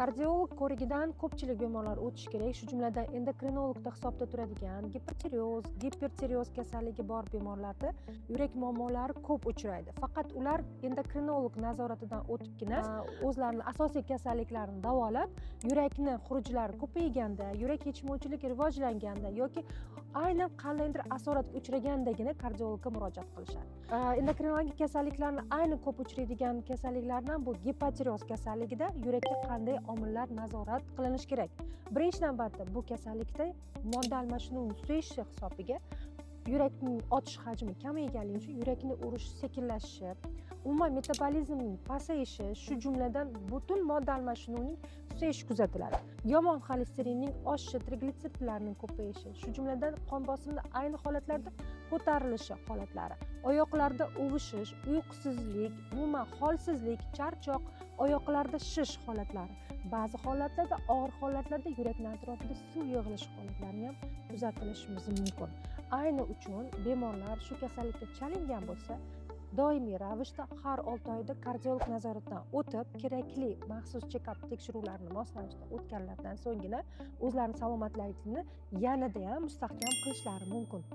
Kardiolog ko'rigidan ko'pchilik bemorlar o'tishi kerak, shu jumladan endokrinologda hisobda turadigan gipotireoz, gipertireoz kasalligi bor bemorlarda yurak muammolari ko'p uchraydi. Faqat ular endokrinolog nazoratidan o'tibgina o'zlarining asosiy kasalliklarini davolab, yurakni xurujlari ko'payganda, yurak yetishmovchiligi rivojlanganda yoki aynan qandaydir asoratga uchragandagina kardiologga murojaat qilishadi. Endokrinologik kasalliklarni ayni ko'p uchraydigan kasalliklardan bu gipotireoz kasalligida yurakka qanday omillar nazorat qilinishi kerak? Birinchi navbatda bu kasallikda modda almashinuvining suyayishi hisobiga yurakning otish hajmi kamayganligi uchun yurakning urishi sekinlashishi, umuman metabolizmning pasayishi, shu jumladan butun modda almashinuvining suyayishi kuzatiladi. Yomon xolesterinning oshishi, triglitseridlarning ko'payishi, shu jumladan qon bosimida ayni holatlarda ko'tarilishi holatlari, oyoqlarda uvishish, uyqusizlik, umuman holsizlik, charchoq, oyoqlarda shish holatlari, ba'zi holatlarda og'ir holatlarda yurakning atrofida suv yig'ilishi holatlarini ham kuzatilishimiz mumkin. Ayni uchun bemorlar shu kasallikka chalingan bo'lsa, doimiy ravishda har 6 oyda kardiolog nazoratidan o'tib, kerakli maxsus chekap tekshiruvlarini moslanishda o'tganlaridan so'nggina o'zlarining salomatligini yanada ham mustahkam qilishlari mumkin.